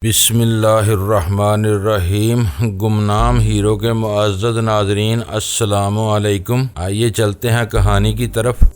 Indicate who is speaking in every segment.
Speaker 1: बिस्मिल्लाहिर्रहमानिर्रहीम। गुमनाम हीरो के मुअज़्ज़ज़ नाज़रीन, अस्सलामु अलैकुम। आइए चलते हैं कहानी की तरफ।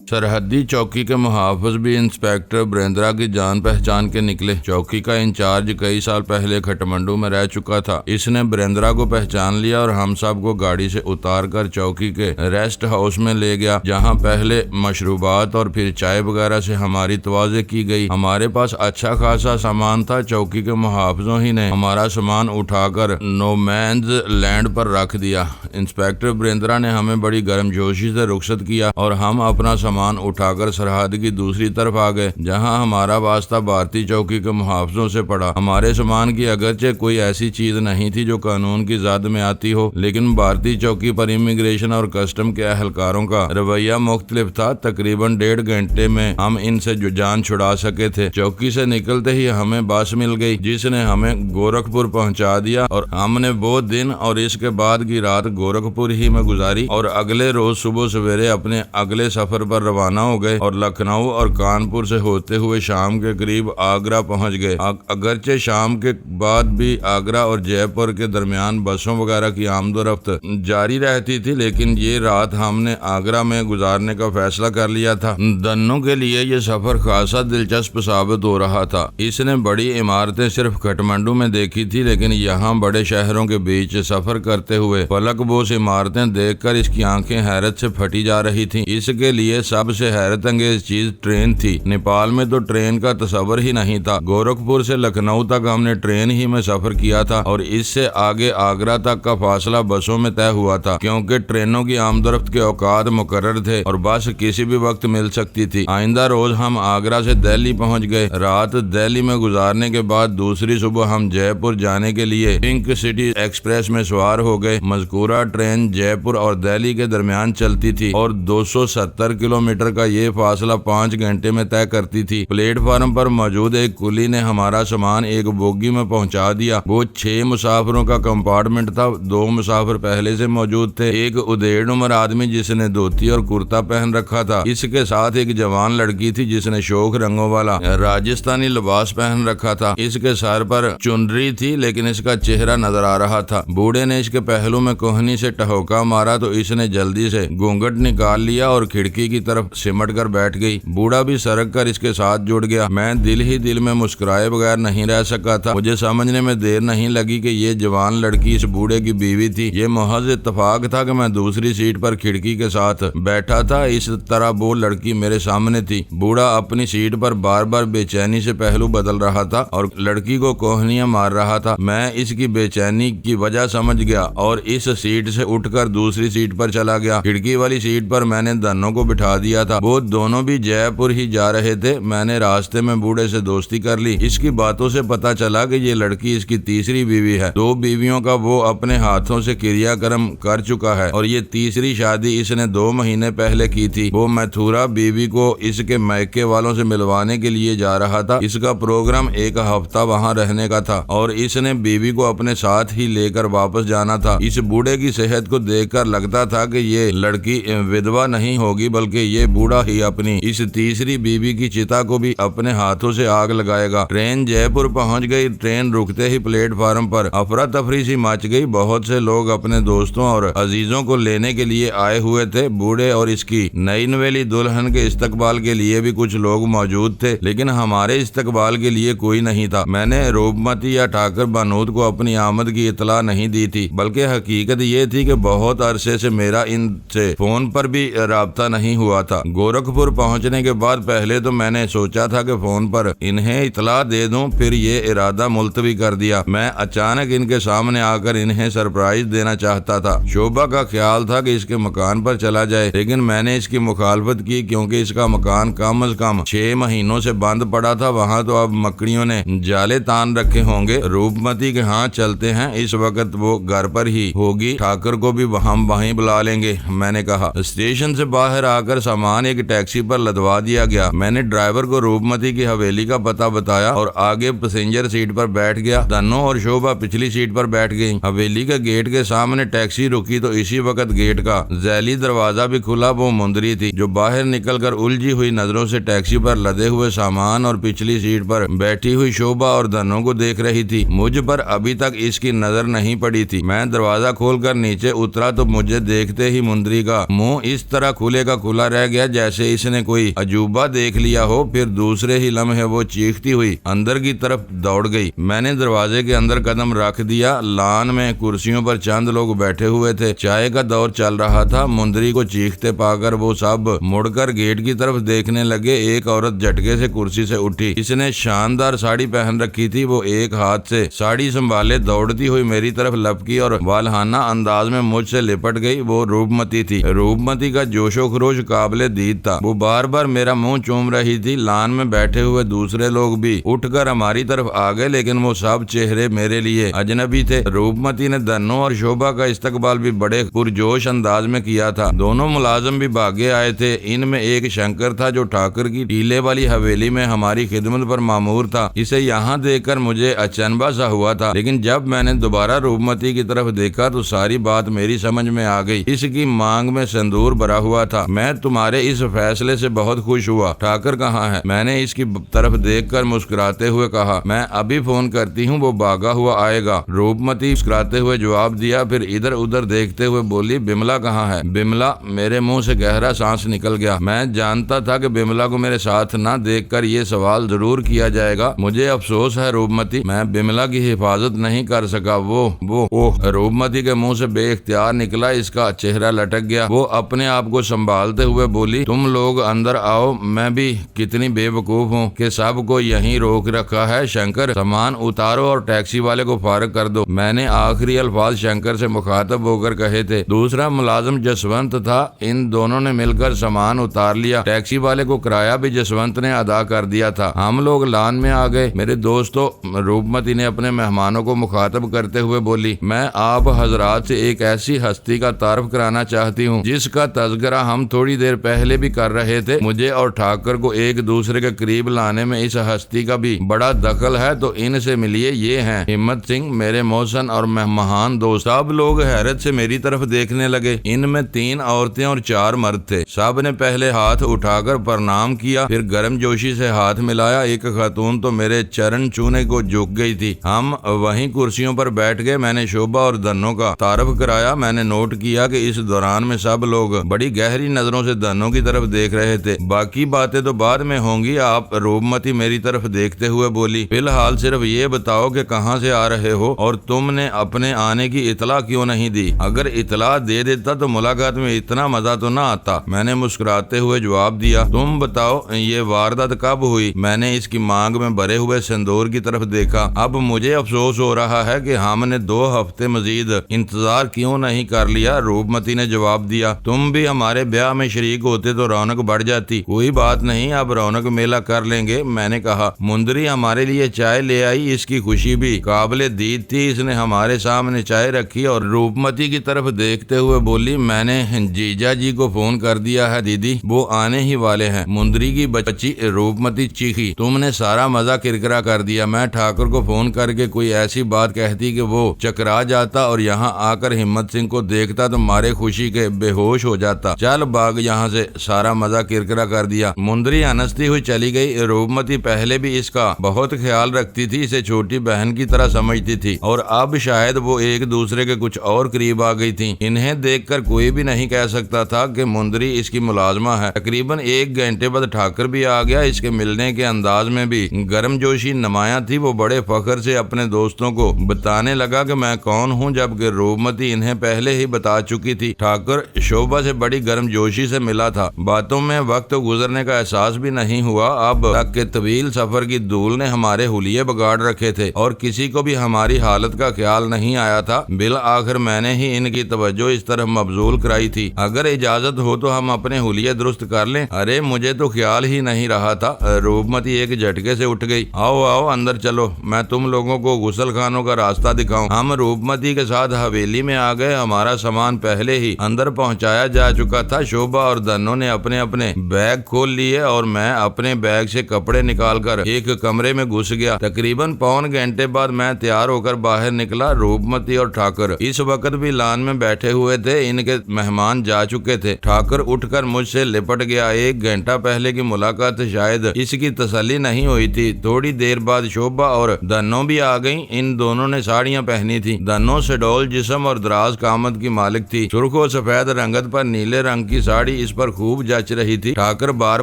Speaker 1: सरहदी चौकी के मुहाफ़िज़ भी इंस्पेक्टर ब्रेंद्रा की जान पहचान के निकले। चौकी का इंचार्ज कई साल पहले खटमंडू में रह चुका था। इसने ब्रेंद्रा को पहचान लिया और हम सब को गाड़ी से उतार कर चौकी के रेस्ट हाउस में ले गया, जहां पहले मशरूबात और फिर चाय वगैरह से हमारी तवाज़े की गई। हमारे पास अच्छा खासा सामान था। चौकी के मुहाफ़िज़ों ही ने हमारा सामान उठाकर नोमैन्स लैंड पर रख दिया। इंस्पेक्टर ब्रेंद्रा ने हमें बड़ी गर्मजोशी से रुखसत किया और हम अपना सामान उठाकर सरहद की दूसरी तरफ आ गए, जहां हमारा वास्ता भारतीय चौकी के मुहाफ़िज़ों से पड़ा। हमारे सामान की अगरचे कोई ऐसी चीज नहीं थी जो कानून की ज़द में आती हो, लेकिन भारतीय चौकी पर इमिग्रेशन और कस्टम के अहलकारों का रवैया मुख्तलिफ था। तकरीबन 1.5 घंटे में हम इनसे जो जान छुड़ा सके थे। चौकी से निकलते ही हमें बस मिल गई, जिसने हमें गोरखपुर पहुंचा दिया और हमने वो दिन और इसके बाद की रात गोरखपुर ही में गुजारी और अगले रोज सुबह सवेरे अपने अगले सफर पर रवाना हो गए और लखनऊ और कानपुर से होते हुए शाम के करीब आगरा पहुंच गए। अगरचे शाम के बाद भी आगरा और जयपुर के दरमियान बसों वगैरह की आमदोरफ्त जारी रहती थी, लेकिन ये रात हमने आगरा में गुजारने का फैसला कर लिया था। दोनों के लिए ये सफर खासा दिलचस्प साबित हो रहा था। इसने बड़ी इमारतें सिर्फ काठमांडू में देखी थी, लेकिन यहाँ बड़े शहरों के बीच सफर करते हुए फलकबोस इमारतें देखकर इसकी आंखें हैरत से फटी जा रही थी। इसके लिए सबसे हैरत अंगेज चीज ट्रेन थी। नेपाल में तो ट्रेन का तस्वर ही नहीं था। गोरखपुर से लखनऊ तक हमने ट्रेन ही में सफर किया था और इससे आगे आगरा तक का फासला बसों में तय हुआ था, क्योंकि ट्रेनों की आमदरफ्त के औकात मुकर्रर थे और बस किसी भी वक्त मिल सकती थी। आइंदा रोज हम आगरा से दिल्ली पहुंच गए। रात दिल्ली में गुजारने के बाद दूसरी सुबह हम जयपुर जाने के लिए पिंक सिटी एक्सप्रेस में सवार हो गए। मज़कूरा ट्रेन जयपुर और दिल्ली के दरमियान चलती थी और 270 किलोमीटर का ये फासला 5 घंटे में तय करती थी। प्लेटफार्म पर मौजूद एक कुली ने हमारा सामान एक बोगी में पहुंचा दिया। वो 6 मुसाफिरों का कंपार्टमेंट था। 2 मुसाफिर पहले से मौजूद थे। एक उदेड़ उम्र आदमी जिसने धोती और कुर्ता पहन रखा था। इसके साथ एक जवान लड़की थी जिसने शोक रंगों वाला राजस्थानी लिबास पहन रखा था। इसके सर पर चुनरी थी, लेकिन इसका चेहरा नजर आ रहा था। बूढ़े ने इसके पहलू में कोहनी से ठहोका मारा तो इसने जल्दी से घूंघट निकाल लिया और खिड़की की तरफ सिमट कर बैठ गई। बूढ़ा भी सरक कर इसके साथ जुड़ गया। मैं दिल ही दिल में मुस्कुराए बगैर नहीं रह सका था। मुझे समझने में देर नहीं लगी कि ये जवान लड़की इस बूढ़े की बीवी थी। ये महज इत्तेफाक था कि मैं दूसरी सीट पर खिड़की के साथ बैठा था। इस तरह वो लड़की मेरे सामने थी। बूढ़ा अपनी सीट पर बार बार बेचैनी से पहलू बदल रहा था और लड़की को कोहनियां मार रहा था। मैं इसकी बेचैनी की वजह समझ गया और इस सीट से उठकर दूसरी सीट पर चला गया। खिड़की वाली सीट पर मैंने दोनों को बिठा दिया था। वो दोनों भी जयपुर ही जा रहे थे। मैंने रास्ते में बूढ़े से दोस्ती कर ली। इसकी बातों से पता चला कि ये लड़की इसकी तीसरी बीवी है। 2 बीवियों का वो अपने हाथों से क्रियाक्रम कर चुका है और ये तीसरी शादी इसने 2 महीने पहले की थी। वो मथुरा बीवी को इसके मायके वालों से मिलवाने के लिए जा रहा था। इसका प्रोग्राम 1 हफ्ता वहाँ रहने का था और इसने बीवी को अपने साथ ही लेकर वापस जाना था। इस बूढ़े की सेहत को देखकर लगता था कि ये लड़की विधवा नहीं होगी, बल्कि ये बूढ़ा ही अपनी इस तीसरी बीवी की चिता को भी अपने हाथों से आग लगाएगा। ट्रेन जयपुर पहुंच गई। ट्रेन रुकते ही प्लेटफार्म पर अफरा तफरी सी मच गई। बहुत से लोग अपने दोस्तों और अजीजों को लेने के लिए आए हुए थे। बूढ़े और इसकी नई नवेली दुल्हन के इस्तकबाल के लिए भी कुछ लोग मौजूद थे, लेकिन हमारे इस्तकबाल के लिए कोई नहीं था। मैंने रूपमती या ठाकर बनूद को अपनी आमद की इतला नहीं दी थी, बल्कि हकीकत ये थी कि बहुत अरसे से मेरा इनसे फोन पर भी राब्ता नहीं हुआ था। गोरखपुर पहुंचने के बाद पहले तो मैंने सोचा था कि फोन पर इन्हें इतला दे दूं, फिर ये इरादा मुलतवी कर दिया। मैं अचानक इनके सामने आकर इन्हें सरप्राइज देना चाहता था। शोभा का ख्याल था कि इसके मकान पर चला जाए, लेकिन मैंने इसकी मुखालफत की, क्योंकि इसका मकान कम से कम 6 महीनों से बंद पड़ा था। वहाँ तो अब मकड़ियों ने जाले तान रखे होंगे। रूपमती के हाँ चलते हैं, इस वक्त वो घर पर ही होगी। ठाकर को भी हम वहीं बुला लेंगे, मैंने कहा। स्टेशन से बाहर आकर सामान एक टैक्सी पर लदवा दिया गया। मैंने ड्राइवर को रूपमती की हवेली का पता बताया और आगे पैसेंजर सीट पर बैठ गया। धनो और शोभा पिछली सीट पर बैठ गई। हवेली के गेट के सामने टैक्सी रुकी तो इसी वक्त गेट का जैली दरवाजा भी खुला। वो मुंदरी थी जो बाहर निकलकर उलझी हुई नजरों से टैक्सी पर लदे हुए सामान और पिछली सीट पर बैठी हुई शोभा और धनो को देख रही थी। मुझ पर अभी तक इसकी नजर नहीं पड़ी थी। मैं दरवाजा खोलकर नीचे उतरा तो मुझे देखते ही मुंदरी का मुंह इस तरह खुले का खुला रह गया जैसे इसने कोई अजूबा देख लिया हो। फिर दूसरे ही लम्हे वो चीखती हुई अंदर की तरफ दौड़ गई। मैंने दरवाजे के अंदर कदम रख दिया। लान में कुर्सियों पर चंद लोग बैठे हुए थे। चाय का दौर चल रहा था। मुंदरी को चीखते पाकर वो सब मुड़कर गेट की तरफ देखने लगे। एक औरत झटके से कुर्सी से उठी। इसने शानदार साड़ी पहन रखी थी। वो एक हाथ से साड़ी संभाले दौड़ती हुई मेरी तरफ लपकी और वालहाना अंदाज में मुझसे लिपट गई। वो रूपमती थी। रूपमती का जोशो खरोश काबिले दीद था। वो बार बार मेरा मुंह चूम रही थी। लान में बैठे हुए दूसरे लोग भी उठकर हमारी तरफ आ गए, लेकिन वो सब चेहरे मेरे लिए अजनबी थे। रूपमती ने धनो और शोभा का इस्तकबाल भी बड़े पुरजोश अंदाज में किया था। दोनों मुलाजिम भी भागे आए थे। इनमें एक शंकर था जो ठाकर की टीले वाली हवेली में हमारी खिदमत पर मामूर था। इसे यहाँ देखकर मुझे अचंभा सा हुआ था, लेकिन जब मैंने दोबारा रूपमती की तरफ देखा तो सारी बात मेरी समझ में आ गई। इसकी मांग में सिंदूर भरा हुआ था। मैं तुम्हारे इस फैसले से बहुत खुश हुआ। ठाकर कहाँ है? मैंने इसकी तरफ देखकर मुस्कुराते हुए कहा, मैं अभी फोन करती हूँ, वो भागा हुआ आएगा। रूपमती मुस्कुराते हुए जवाब दिया। फिर इधर उधर देखते हुए बोली, बिमला कहाँ है? बिमला? मेरे मुंह से गहरा सांस निकल गया। मैं जानता था कि बिमला को मेरे साथ ना देखकर ये सवाल जरूर किया जाएगा। मुझे अफसोस है रूपमती, मैं बिमला की हिफाजत नहीं कर सका। ओह। रूपमती के मुंह से बेइख्तियार निकला। इसका चेहरा लटक गया। वो अपने आप को संभालते हुए बोली, तुम लोग अंदर आओ। मैं भी कितनी बेवकूफ हूँ कि सबको यहीं रोक रखा है। शंकर, सामान उतारो और टैक्सी वाले को फारग कर दो। मैंने आखिरी अल्फाज शंकर से मुखातब होकर कहे थे। दूसरा मुलाजिम जसवंत था। इन दोनों ने मिलकर सामान उतार लिया। टैक्सी वाले को किराया भी जसवंत ने अदा कर दिया था। हम लोग लान में आ गए। मेरे दोस्तों, रूपमती ने अपने मेहमानों को मुखातब करते हुए बोली, मैं आप हजरात से एक ऐसी हस्ती का तारुफ कराना चाहती हूँ जिसका तज़किरा हम थोड़ी देर पहले भी कर रहे थे। मुझे और ठाकर को एक दूसरे के करीब लाने में इस हस्ती का भी बड़ा दखल है, तो इनसे मिलिए। ये हैं हिम्मत सिंह, मेरे मोहसन और महान दोस्त। सब लोग हैरत से मेरी तरफ देखने लगे। इनमें 3 औरतें और 4 मर्द थे। सब ने पहले हाथ उठाकर प्रणाम किया, फिर गर्मजोशी से हाथ मिलाया। एक खातून तो मेरे चरण छूने को झुक गई थी। हम वहीं कुर्सियों पर बैठ गए। मैंने शोभा और धनो का तारुफ कराया। मैंने नोट किया कि इस दौरान में सब लोग बड़ी गहरी नजरों से धनो की तरफ देख रहे थे। बाकी बातें तो बाद में होंगी। आप रूपमती मेरी तरफ देखते हुए बोली, फिलहाल सिर्फ ये बताओ कि कहाँ से आ रहे हो और तुमने अपने आने की इतला क्यों नहीं दी? अगर इतला दे देता तो मुलाकात में इतना मजा तो ना आता। मैंने मुस्कुराते हुए जवाब दिया, तुम बताओ ये वारदात कब हुई? मैंने इसकी मांग में भरे हुए सिंदूर की तरफ देखा। अब मुझे अफसोस हो रहा है कि हमने 2 हफ्ते मजीद इंतजार क्यों नहीं कर लिया। रूपमती ने जवाब दिया, तुम भी हमारे ब्याह में शरीक होते तो रौनक बढ़ जाती। कोई बात नहीं, अब रौनक मेला कर लेंगे। मैंने कहा। मुंदरी हमारे लिए चाय ले आई। इसकी खुशी भी काबिले दीद थी। इसने हमारे सामने चाय रखी और रूपमती की तरफ देखते हुए बोली, मैंने जीजा जी को फोन कर दिया है दीदी, वो आने ही वाले हैं। मुंदरी की बच्ची रूपमती चीखी, तुमने सारा मजा किरकिरा कर दिया। मैं ठाकुर को फोन करके कोई ऐसी बात कहती कि वो चकरा जाता और यहाँ आकर हिम्मत सिंह को देखता तो मारे खुशी के बेहोश हो जाता। चल भाग यहाँ से, सारा मजा किरकिरा कर दिया। मुंदरी हंसती हुई चली गई। रूपमती पहले भी इसका बहुत ख्याल रखती थी, इसे छोटी बहन की तरह समझती थी और अब शायद वो एक दूसरे के कुछ और करीब आ गई थी। इन्हें देखकर कोई भी नहीं कह सकता था कि मुंदरी इसकी मुलाजमा है। तकरीबन 1 घंटे बाद ठाकर भी आ गया। इसके मिलने के अंदाज में भी गर्मजोशी नुमाया थी। वो बड़े फख्र से अपने दोस्तों को बताने लगा कि मैं कौन हूँ, जबकि रूपमती इन्हें पहले ही बता चुकी थी। ठाकर शोभा से बड़ी गर्मजोशी से मिला था। बातों में वक्त गुजरने का एहसास भी नहीं हुआ। अब तक के तवील सफर की धूल ने हमारे हुलिये बिगाड़ रखे थे और किसी को भी हमारी हालत का ख्याल नहीं आया था। बिल आखिर मैंने ही इनकी तवज्जो इस तरफ मबजूल कराई थी। अगर इजाजत हो तो हम अपने हुलिये दुरुस्त कर लें। अरे मुझे तो ख्याल ही नहीं रहा था। रूपमती एक झटके से उठ गई। आओ आओ अंदर चलो, मैं तुम लोगों को गुसल खानों का रास्ता दिखाऊं। हम रूपमती के साथ हवेली में आ गए। हमारा सामान पहले ही अंदर पहुंचाया जा चुका था। शोभा और और धन्नो ने अपने अपने बैग खोल लिए और मैं अपने बैग से कपड़े निकालकर एक कमरे में घुस गया। तकरीबन पौन घंटे बाद मैं तैयार होकर बाहर निकला। रूपमती और ठाकुर इस वक्त भी लान में बैठे हुए थे। इनके मेहमान जा चुके थे। ठाकुर उठकर मुझसे लिपट गया। 1 घंटा पहले की मुलाकात शायद इसकी तसल्ली नहीं हुई थी। थोड़ी देर बाद शोभा और धन्नो भी आ गई। इन दोनों ने साड़ियां पहनी थी। धन्नो सडोल जिस्म और दराज कामत की मालिक थी। सुर्ख और सफेद रंगत पर नीले रंग की साड़ी इस पर खूब जच रही थी। ठाकुर बार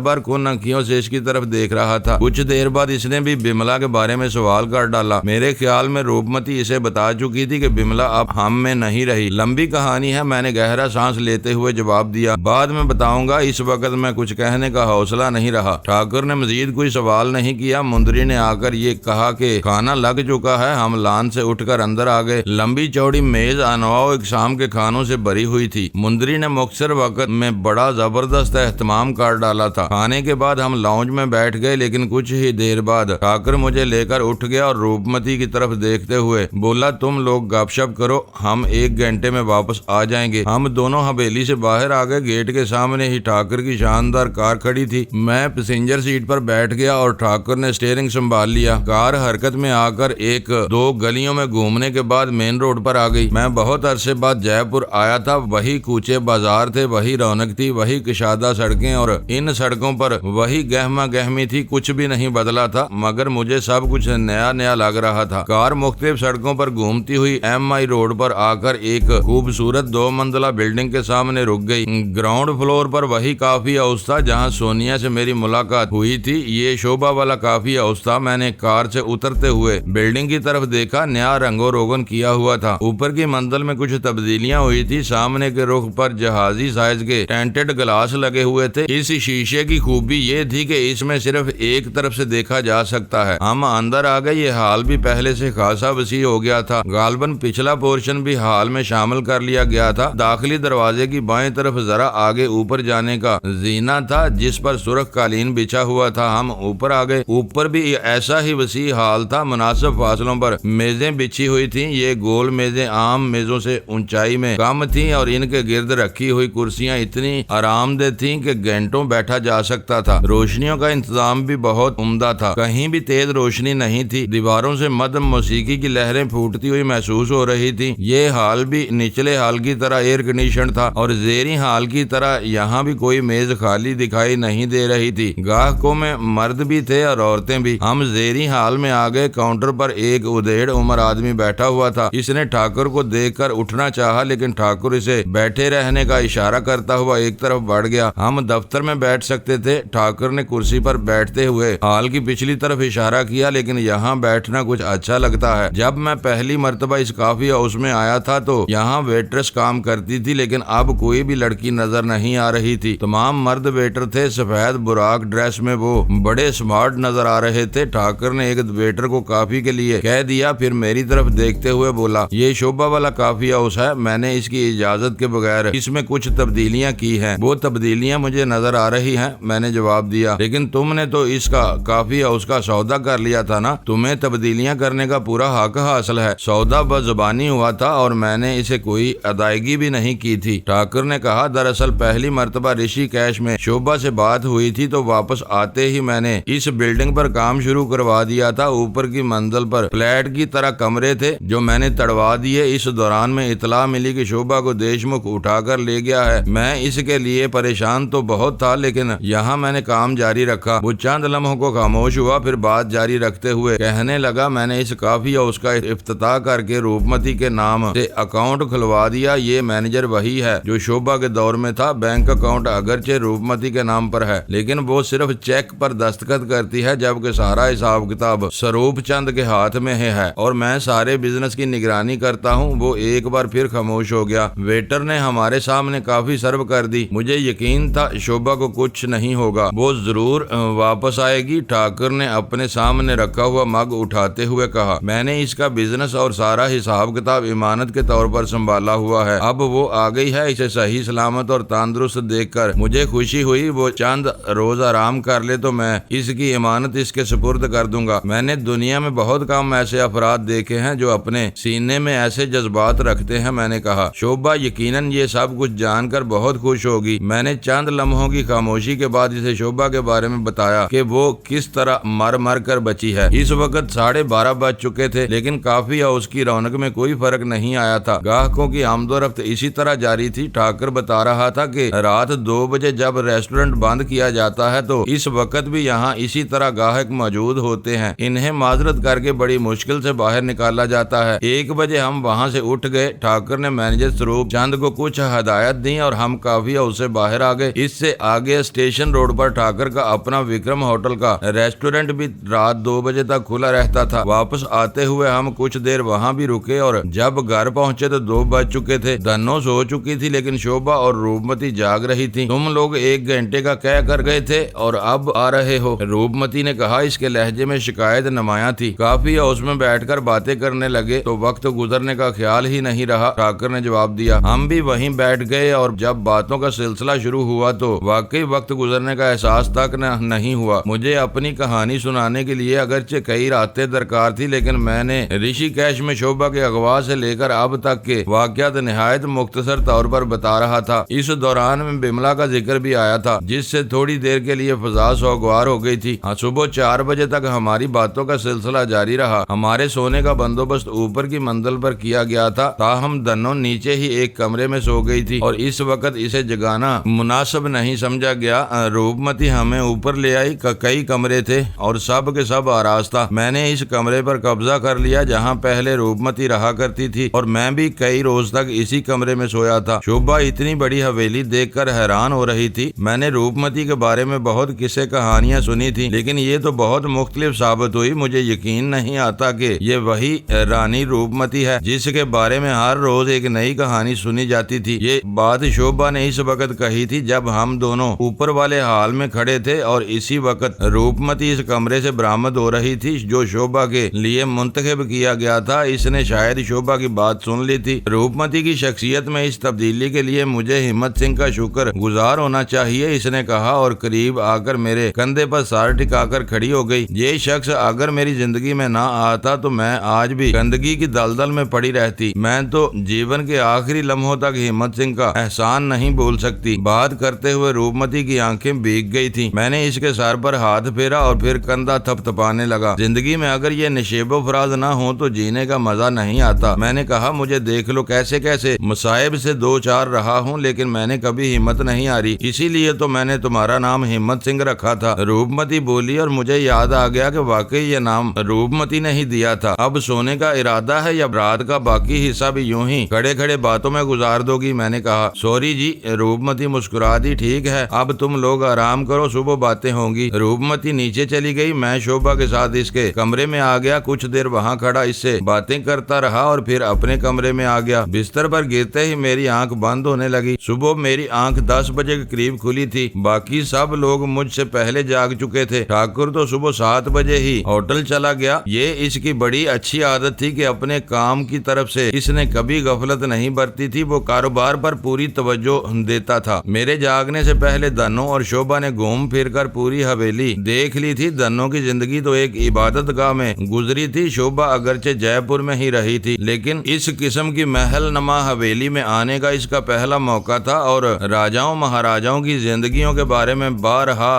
Speaker 1: बार कुन आंखियों से इसकी तरफ देख रहा था। कुछ देर बाद इसने भी बिमला के बारे में सवाल कर डाला। मेरे ख्याल में रूपमती इसे बता चुकी थी कि बिमला अब हम में नहीं रही। लंबी कहानी है, मैंने गहरा सांस लेते हुए जवाब दिया। बाद में बताऊंगा, इस वक्त मैं कुछ कहने का हौसला नहीं रहा। ठाकुर ने मजीद कोई सवाल नहीं किया। मुंदरी ने आकर ये कहा कि खाना लग चुका है। हम लान से उठकर अंदर आ गए। लंबी चौड़ी मेज अनवाओ एक शाम के खानों से भरी हुई थी। मुंदरी ने मुख्तसर वक्त में बड़ा जबरदस्त एहतमाम कर डाला था। खाने के बाद हम लाउंज में बैठ गए, लेकिन कुछ ही देर बाद ठाकुर मुझे लेकर उठ गया और रूपमती की तरफ देखते हुए बोला, तुम लोग गपशप करो, हम 1 घंटे में वापस आ जाएंगे। हम दोनों हवेली से बाहर आ गए। गेट के सामने ही ठाकुर की शानदार कार खड़ी थी। मैं पैसेंजर सीट पर बैठ गया और ठाकुर ने स्टीयरिंग संभाल लिया। कार हरकत में आकर 1-2 गलियों में घूमने के बाद मेन रोड पर आ गई। मैं बहुत अरसे बाद जयपुर आया था। वही कूचे बाजार थे, वही रौनक थी, वही कुशादा सड़कें और इन सड़कों पर वही गहमा गहमी थी। कुछ भी नहीं बदला था, मगर मुझे सब कुछ नया नया लग रहा था। कार मुख्तलिफ सड़कों पर घूमती हुई MI रोड पर आकर एक खूबसूरत 2 मंजिला बिल्डिंग के सामने रुक गई। ग्राउंड फ्लोर पर वही काफी हाउस था जहाँ सोनिया से मेरी मुलाकात हुई थी। ये शोभा वाला काफी हाउस था। मैंने कार से उतरते हुए बिल्डिंग की तरफ देखा। नया रंगो रोगन किया हुआ था। ऊपर की मंजिल में कुछ तब्दीलियां हुई थी। सामने के रुख पर जहाजी साइज के टेंटेड ग्लास लगे हुए थे। इस शीशे की खूबी ये थी कि इसमें सिर्फ एक तरफ से देखा जा सकता है। हम अंदर आ गए। ये हाल भी पहले से खासा वसी हो गया था। गालबन पिछला पोर्शन भी हाल में शामिल कर लिया गया था। दाखिली दरवाजे की बाएं तरफ जरा आगे ऊपर जाने का जीना था, जिस पर सुर्ख कालीन बिछा हुआ था। हम ऊपर आ गए। ऊपर भी ऐसा ही वसी हाल था। मुनासिब फासलों पर मेजें बिछी हुई थी। ये गोल मेजें आम मेजों से ऊंचाई में कम थी और इनके गिर्द रखी हुई कुर्सियां इतनी आरामदेह थीं कि घंटों बैठा जा सकता था। रोशनियों का इंतजाम भी बहुत उम्दा था। कहीं भी तेज रोशनी नहीं थी। दीवारों से मध्यम मौसीकी की लहरें फूटती हुई महसूस हो रही थी। ये हाल भी निचले हाल की तरह एयर कंडीशन था और जेरी हाल की तरह यहाँ भी कोई मेज खाली दिखाई नहीं दे रही थी। गाहकों में मर्द भी थे और औरतें भी। हम जेरी हाल में आ गए। काउंटर पर एक उदेड़ उम्र आदमी बैठा हुआ था। इसने ठाकुर को देखकर उठना चाहा, लेकिन ठाकुर इसे बैठे रहने का इशारा करता हुआ एक तरफ बढ़ गया। हम दफ्तर में बैठ सकते थे। ठाकुर ने कुर्सी पर बैठते हुए हाल की पिछली तरफ इशारा किया, लेकिन यहाँ बैठना कुछ अच्छा लगता है। जब मैं पहली मर्तबा इस काफी हाउस में आया था तो यहाँ वेट्रेस काम करती थी, लेकिन अब कोई भी लड़की नजर नहीं आ रही थी। तमाम मर्द वेटर थे। सफेद बुराक ड्रेस में वो बड़े स्मार्ट नजर आ रहे थे। ठाकुर ने एक वेटर को काफी के लिए कह दिया, फिर मेरी तरफ देखते हुए बोला, ये शोभा वाला काफी हाउस है। मैंने इसकी इजाजत के बगैर इसमें कुछ तब्दीलियां की हैं। वो तब्दीलियां मुझे नजर आ रही हैं। मैंने जवाब दिया, लेकिन तुमने तो इसका काफी हाउस का सौदा कर लिया था ना। तुम्हें तब्दीलियां करने का पूरा हक हासिल है। सौदा बज़ुबानी हुआ था और मैंने इसे कोई अदायगी भी नहीं की थी। ठाकुर ने कहा, दरअसल पहली मर्तबा ऋषि कैश में शोभा से बात हुई थी तो वापस आते ही मैंने इस बिल्डिंग पर काम शुरू करवा दिया था। ऊपर की मंजिल पर फ्लैट की तरह कमरे थे जो मैंने तड़वा दिए। इस दौरान में इतला मिली कि शोभा को देशमुख उठाकर ले गया है। मैं इसके लिए परेशान तो बहुत था, लेकिन यहाँ मैंने काम जारी रखा। वो चंद लम्हों को खामोश हुआ, फिर बात जारी रखते हुए कहने लगा, मैंने इस काफी हाउस का इफ्तिताह करके रूपमती के नाम से अकाउंट खुलवा दिया। ये मैनेजर वही है जो शोभा के दौर में था। बैंक अकाउंट अगरचे रूपमती के नाम पर है, लेकिन वो सिर्फ चेक पर दस्तखत करती है, जबकि सारा हिसाब किताब स्वरूप चंद के हाथ में है और मैं सारे बिजनेस की निगरानी करता हूँ। वो एक बार फिर खामोश हो गया। वेटर ने हमारे सामने काफी सर्व कर दी। मुझे यकीन था शोभा को कुछ नहीं होगा, वो जरूर वापस आएगी। ठाकुर ने अपने सामने रखा हुआ मग उठाते हुए कहा, मैंने इसका बिजनेस और सारा हिसाब किताब इमानत के तौर पर संभाला हुआ है। अब वो आ गई है। इसे सही सलामत और तंदुरुस्त देखकर मुझे खुशी हुई। वो चंद रोज आराम कर ले तो मैं इसकी इमानत इसके सुपुर्द कर दूंगा। मैंने दुनिया में बहुत कम ऐसे अफराद देखे हैं जो अपने सीने में ऐसे जज्बात रखते हैं। मैंने कहा, शोभा यकीनन ये सब कुछ जानकर बहुत खुश होगी। होगी। मैंने चंद लम्हों की खामोशी के बाद इसे शोभा के बारे में बताया कि वो किस तरह मर मर कर बची है। इस वक्त 12:30 बज चुके थे, लेकिन कॉफी हाउस की रौनक में कोई फर्क नहीं आया था। ग्राहकों की आमदोरफ्त इसी तरह जारी थी। ठाकर बता रहा था कि रात 2 बजे जब रेस्टोरेंट बंद किया जाता है तो इस वक्त भी यहाँ इसी तरह ग्राहक मौजूद होते हैं। इन्हें माजरत करके बड़ी मुश्किल से बाहर निकाला जाता है। 1 बजे हम वहाँ से उठ गए। ठाकर ने मैनेजर स्वरूप चंद को कुछ हदायत दी और हम कॉफी हाउस से बाहर आ गए। इससे आगे स्टेशन रोड पर ठाकर का अपना विक्रम होटल का रेस्टोरेंट भी रात 2 बजे तक खुला रहता था। वापस आते हुए हम कुछ देर वहाँ भी रुके और जब घर पहुँचे तो 2 बज चुके थे। धनो सो चुकी थी, लेकिन शोभा और रूपमती जाग रही थी। तुम लोग 1 घंटे का कह कर गए थे और अब आ रहे हो, रूपमती ने कहा। इसके लहजे में शिकायत नुमाया थी। कॉफी हाउस में बैठकर बातें करने लगे तो वक्त गुजरने का ख्याल ही नहीं रहा। ठाकर ने जवाब दिया। हम भी वहीं बैठ गए और जब बातों का सिलसिला शुरू हुआ तो वाकई वक्त गुजरने का एहसास तक नहीं हुआ। मुझे अपनी कहानी सुनाने के लिए अगरचे कई रातें दरकार थी, लेकिन मैंने ऋषिकेश में शोभा के अगवा से लेकर अब तक के वाकयात निहायत मुख्तसर तौर पर बता रहा था। इस दौरान में बिमला का जिक्र भी आया था, जिससे थोड़ी देर के लिए फजा सोगवार हो गई थी। सुबह 4 बजे तक हमारी बातों का सिलसिला जारी रहा। हमारे सोने का बंदोबस्त ऊपर की मंजिल पर किया गया था, ताहम धनो नीचे ही एक कमरे में सो गई थी और इस वक्त इसे जगाना मुनासिब नहीं समझा गया। रूपमती हमें ऊपर ले आई। कई कमरे थे और सब के सब आराज था। मैंने इस कमरे पर कब्जा कर लिया जहाँ पहले रूपमती रहा करती थी और मैं भी कई रोज तक इसी कमरे में सोया था। शोभा इतनी बड़ी हवेली देखकर हैरान हो रही थी। मैंने रूपमती के बारे में बहुत किस्से कहानियां सुनी थी, लेकिन ये तो बहुत मुख्तलिफ साबित हुई। मुझे यकीन नहीं आता कि ये वही रानी रूपमती है जिसके बारे में हर रोज एक नई कहानी सुनी जाती थी। ये बात शोभा ने इस वक्त कही थी जब हम दोनों ऊपर वाले हाल में खड़े थे और इसी वक्त रूपमती इस कमरे से बरामद हो रही थी जो शोभा के लिए मुंतखब किया गया था। इसने शायद शोभा की बात सुन ली थी। रूपमती की शख्सियत में इस तब्दीली के लिए मुझे हिम्मत सिंह का शुक्र गुजार होना चाहिए, इसने कहा और करीब आकर मेरे कंधे पर सर टिकाकर खड़ी हो गई। ये शख्स अगर मेरी जिंदगी में ना आता तो मैं आज भी गंदगी की दलदल में पड़ी रहती। मैं तो जीवन के आखिरी लम्हों तक हिम्मत सिंह का एहसान नहीं भूल सकती। बात करते हुए रूपमती की आंखें भीग गई थी। मैंने इसके सर पर हाथ फेरा और फिर कंधा थपथपाने लगा। जिंदगी में अगर ये नशेबो फराज ना हो तो जीने का मजा नहीं आता। मैंने कहा, मुझे देख लो कैसे कैसे मुसाइब से 2-4 रहा हूँ, लेकिन मैंने कभी हिम्मत नहीं हारी, इसीलिए तो मैंने तुम्हारा नाम हिम्मत सिंह रखा था। रूपमती बोली और मुझे याद आ गया कि वाकई ये नाम रूपमती ने ही दिया था। अब सोने का इरादा है या रात का बाकी हिस्सा भी यूं ही खड़े खड़े बातों में गुजार दोगी? मैंने कहा। सॉरी जी, रूपमती मुस्कुरा दी। ठीक है, अब तुम लोग आराम करो, सुबह बातें होंगी। रूपमती नीचे चली गई। मैं शोभा के साथ इसके कमरे में आ गया। कुछ देर वहाँ खड़ा इससे बातें करता रहा और फिर अपने कमरे में आ गया। बिस्तर पर गिरते ही मेरी आंख बंद होने लगी। सुबह मेरी आंख 10 बजे के करीब खुली थी। बाकी सब लोग मुझसे पहले जाग चुके थे। ठाकुर तो सुबह 7 बजे ही होटल चला गया। ये इसकी बड़ी अच्छी आदत थी कि अपने काम की तरफ से इसने कभी गफलत नहीं बरती थी। वो कारोबार पर पूरी तवज्जो देता था। मेरे जागने से पहले धनो और शोभा ने घूम फिर कर पूरी हवेली देख ली थी। धनो की जिंदगी तो एक इबादत गाह में गुजरी थी। शोभा अगरचे जयपुर में ही रही थी, लेकिन इस किस्म की महल नमा हवेली में आने का इसका पहला मौका था और राजाओं महाराजाओं की जिंदगियों के बारे में बारहा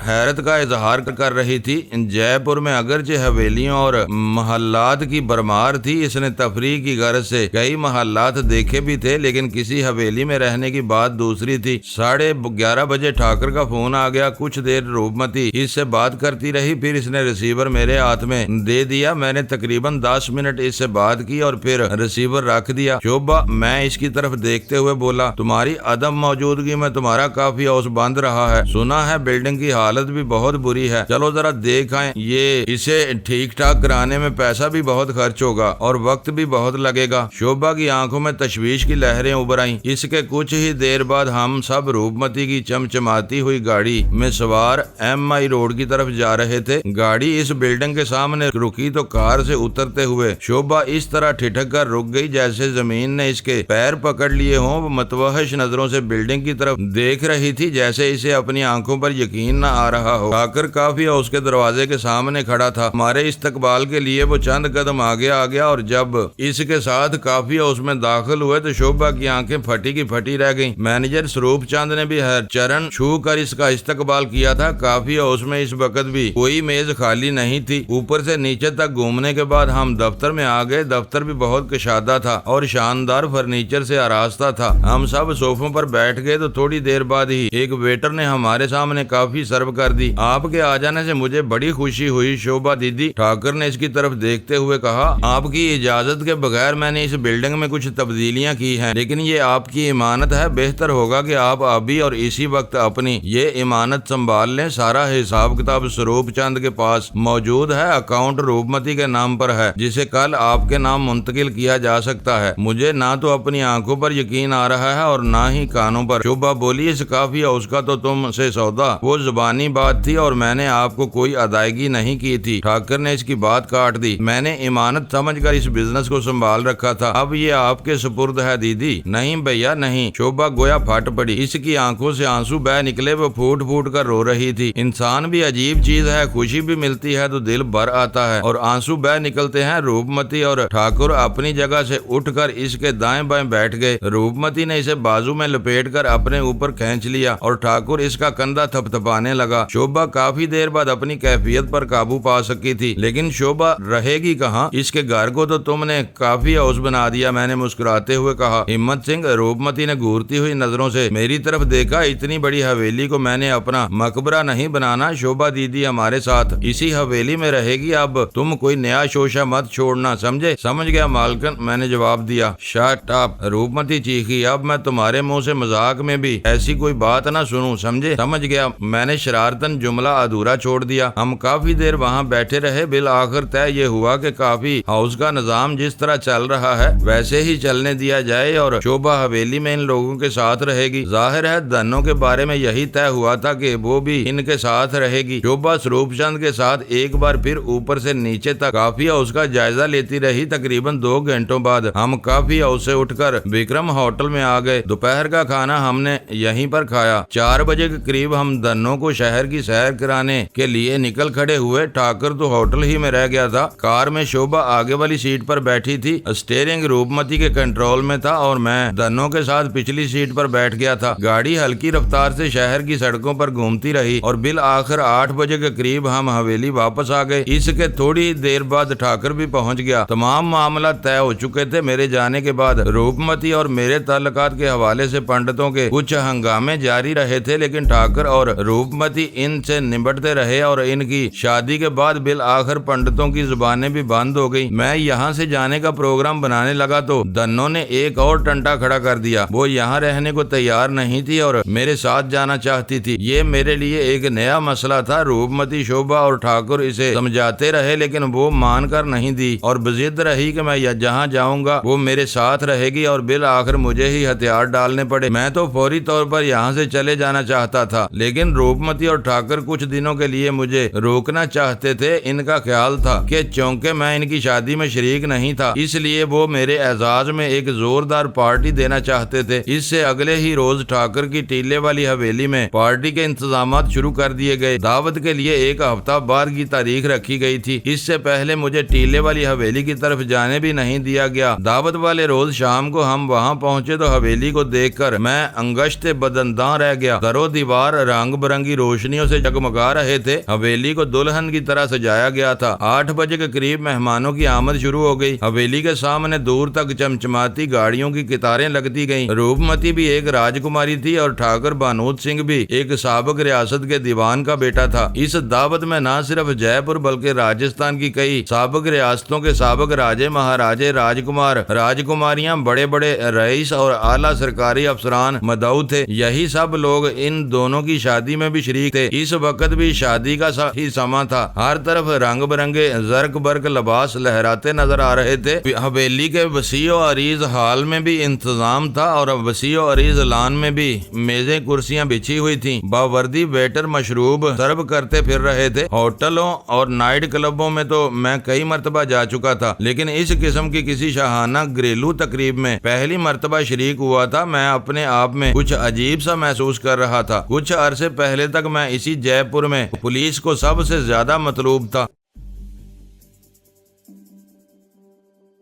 Speaker 1: हैरत का इजहार कर रही थी। जयपुर में अगरचे हवेलियों और महल्लात की भरमार थी। इसने तफरीह की गर्ज से कई महल्लात देखे भी थे, लेकिन किसी हवेली में रहने की बात दूसरी थी। 11:30 बजे ठाकर का फोन आ गया। कुछ देर रूपमती इससे बात करती रही, फिर इसने रिसीवर मेरे हाथ में दे दिया। मैंने तकरीबन 10 मिनट इससे बात की और फिर रिसीवर रख दिया। शोभा, मैं इसकी तरफ देखते हुए बोला, तुम्हारी अदम मौजूदगी में तुम्हारा कॉफी हाउस बंद रहा है। सुना है बिल्डिंग की हालत भी बहुत बुरी है। चलो जरा देख आए। ये इसे ठीक ठाक कराने में पैसा भी बहुत खर्च होगा और वक्त भी बहुत लगेगा। शोभा की आंखों में तशवीश की लहरें उभर आईं। इसके कुछ ही देर बाद हम सब रूपमती की चमचमाती हुई गाड़ी में सवार MI रोड की तरफ जा रहे थे। गाड़ी इस बिल्डिंग के सामने रुकी तो कार से उतरते हुए शोभा इस तरह ठिठक कर रुक गई जैसे जमीन ने इसके पैर पकड़ लिए हों। वो मतवहश नजरों से बिल्डिंग की तरफ देख रही थी जैसे इसे अपनी आंखों पर यकीन न आ रहा हो। आकर कॉफी हाउस के दरवाजे के सामने खड़ा था। हमारे इस्तकबाल के लिए वो चंद कदम आगे आ गया और जब इसके साथ कॉफी हाउस में दाखिल हुए तो शोभा की आंखें फटी की फटी रह गईं। मैंने मैनेजर स्वरूप चंद ने भी चरण छू कर इसका इस्तकबाल किया था। काफी हाउस में इस वक्त भी कोई मेज खाली नहीं थी। ऊपर से नीचे तक घूमने के बाद हम दफ्तर में आ गए। दफ्तर भी बहुत कशादा था और शानदार फर्नीचर से आरास्ता था। हम सब सोफों पर बैठ गए तो थोड़ी देर बाद ही एक वेटर ने हमारे सामने काफी सर्व कर दी। आपके आ जाने से मुझे बड़ी खुशी हुई शोभा दीदी, ठाकर ने इसकी तरफ देखते हुए कहा। आपकी इजाजत के बगैर मैंने इस बिल्डिंग में कुछ तब्दीलियां की हैं, लेकिन ये आपकी इमानत है। बेहतर होगा कि आप अभी और इसी वक्त अपनी ये इमानत संभाल लें। सारा हिसाब किताब स्वरूप चंद के पास मौजूद है। अकाउंट रूपमती के नाम पर है, जिसे कल आपके नाम मुंतकिल किया जा सकता है। मुझे ना तो अपनी आंखों पर यकीन आ रहा है और ना ही कानों पर। शोभा बोली, इस काफी हाउस का तो तुमसे सौदा वो जुबानी बात थी और मैंने आपको कोई अदायगी नहीं की थी। ठाकर ने इसकी बात काट दी। मैंने इमानत समझकर इस बिजनेस को संभाल रखा था, अब ये आपके सुपुर्द है दीदी। नहीं भैया नहीं, शोभा गोया फट पड़ी। इसकी आंखों से आंसू बह निकले। वो फूट फूट कर रो रही थी। इंसान भी अजीब चीज है, खुशी भी मिलती है तो दिल भर आता है और आंसू बह निकलते हैं। रूपमती और ठाकुर अपनी जगह से उठकर इसके दाएं बाएं बैठ गए। रूपमती ने इसे बाजू में लपेटकर अपने ऊपर खींच लिया और ठाकुर इसका कंधा थपथपाने लगा। शोभा काफी देर बाद अपनी कैफियत पर काबू पा सकी थी, लेकिन शोभा रहेगी कहाँ? इसके घर को तो तुमने काफी हाउस बना दिया, मैंने मुस्कुराते हुए कहा। हिम्मत सिंह, रूपमती ने घूरती हुई नजरों से मेरी तरफ देखा। इतनी बड़ी हवेली को मैंने अपना मकबरा नहीं बनाना। शोभा दीदी हमारे साथ इसी हवेली में रहेगी। अब तुम कोई नया शोशा मत छोड़ना, समझे? समझ गया मालकन, मैंने जवाब दिया। शट अप, रूपमती चीखी। अब मैं तुम्हारे मुंह से मजाक में भी ऐसी कोई बात ना सुनूं, समझे? समझ गया, मैंने शरारतन जुमला अधूरा छोड़ दिया। हम काफी देर वहाँ बैठे रहे। बिल आखिर तय ये हुआ कि काफी हाउस का निजाम जिस तरह चल रहा है वैसे ही चलने दिया जाए और शोभा हवेली में इन लोगों के साथ रहेगी। जाहिर है धनों के बारे में यही तय हुआ था कि वो भी इनके साथ रहेगी। शोभा स्वरूपचंद के साथ एक बार फिर ऊपर से नीचे तक काफी हाउस का जायजा लेती रही। तकरीबन 2 घंटों बाद हम काफी हाउस से उठकर विक्रम होटल में आ गए। दोपहर का खाना हमने यहीं पर खाया। 4 बजे के करीब हम दोनों को शहर की सैर कराने के लिए निकल खड़े हुए। ठाकर तो होटल ही में रह गया था। कार में शोभा आगे वाली सीट पर बैठी थी। स्टीयरिंग रूपमती के कंट्रोल में था और मैं दोनों के साथ पिछली सीट पर बैठ गया था। गाड़ी हल्की रफ्तार से शहर की सड़कों पर घूमती रही और बिल आखिर 8 बजे के करीब हम हवेली वापस आ गए। इसके थोड़ी देर बाद ठाकर भी पहुंच गया। तमाम मामला तय हो चुके थे। मेरे जाने के बाद रूपमती और मेरे ताल्लुकात के हवाले से पंडितों के कुछ हंगामे जारी रहे थे, लेकिन ठाकर और रूपमती इनसे निपटते रहे और इनकी शादी के बाद बिल आखिर पंडितों की जुबानें भी बंद हो गई। मैं यहाँ से जाने का प्रोग्राम बनाने लगा तो दोनों ने एक और टंटा खड़ा कर दिया। वो यहाँ रहने को तैयार नहीं थी और मेरे साथ जाना चाहती थी। ये मेरे लिए एक नया मसला था। रूपमती, शोभा और ठाकुर इसे समझाते रहे, लेकिन वो मानकर नहीं दी और बजिद रही कि मैं जहाँ जाऊंगा वो मेरे साथ रहेगी और बिल आखिर मुझे ही हथियार डालने पड़े। मैं तो फौरी तौर पर यहाँ से चले जाना चाहता था, लेकिन रूपमती और ठाकुर कुछ दिनों के लिए मुझे रोकना चाहते थे। इनका ख्याल था कि चूंकि मैं इनकी शादी में शरीक नहीं था, इसलिए वो मेरे एजाज में एक जोरदार पार्टी देना चाहते थे। इससे अगले ही रोज ठाकुर की टीले वाली हवेली में पार्टी के इंतजाम शुरू कर दिए गए। दावत के लिए 1 हफ्ता बाद की तारीख रखी गई थी। इससे पहले मुझे टीले वाली हवेली की तरफ जाने भी नहीं दिया गया। दावत वाले रोज शाम को हम वहां पहुंचे तो हवेली को देखकर मैं अंगश्ते बदनदां रह गया। दरो दीवार रंग बिरंगी रोशनियों से जगमगा रहे थे। हवेली को दुल्हन की तरह सजाया गया था। 8 बजे के करीब मेहमानों की आमद शुरू हो गई। हवेली के सामने दूर तक चमचमाती गाड़ियों की कतारें लगती गईं। रूपमती भी एक राजकुमारी थी और ठाकुर बानूद सिंह भी एक साबिक रियासत के दीवान का बेटा था। इस दावत में न सिर्फ जयपुर बल्कि राजस्थान की कई साबिक रियासतों के साबिक राजे, महाराजे, राजकुमार, राजकुमारियां, बड़े बड़े रईस और आला सरकारी अफसरान मदऊ थे। यही सब लोग इन दोनों की शादी में भी शरीक थे। इस वक्त भी शादी का ही समा था। हर तरफ रंग बिरंगे जर्क बर्क लिबास लहराते नजर आ रहे थे। हवेली के वसीओ अरीज हाल में भी इंतजाम था और वसीओ अरीज लान में भी मेजें कुर्सियां बिछी हुई थी। बावर्दी वेटर मशरूब सर्व करते फिर रहे थे। होटलों और नाइट क्लबों में तो मैं कई मर्तबा जा चुका था, लेकिन इस किस्म की किसी शाहाना घरेलू तकरीब में पहली मर्तबा शरीक हुआ था। मैं अपने आप में कुछ अजीब सा महसूस कर रहा था। कुछ अरसे पहले तक मैं इसी जयपुर में पुलिस को सबसे ज्यादा मतलूब था।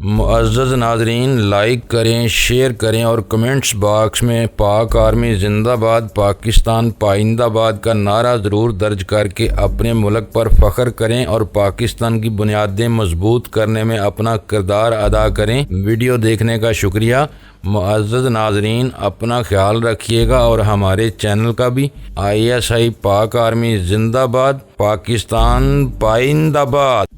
Speaker 1: मुअज़्ज़ज़ नाज़रीन, लाइक करें, शेयर करें और कमेंट्स बॉक्स में पाक आर्मी जिंदाबाद, पाकिस्तान पाइंदाबाद का नारा ज़रूर दर्ज करके अपने मुल्क पर फ़ख्र करें और पाकिस्तान की बुनियादें मजबूत करने में अपना किरदार अदा करें। वीडियो देखने का शुक्रिया। मुअज़्ज़ज़ नाज़रीन, अपना ख्याल रखिएगा और हमारे चैनल का भी। ISI पाक आर्मी जिंदाबाद, पाकिस्तान पाइंदाबाद।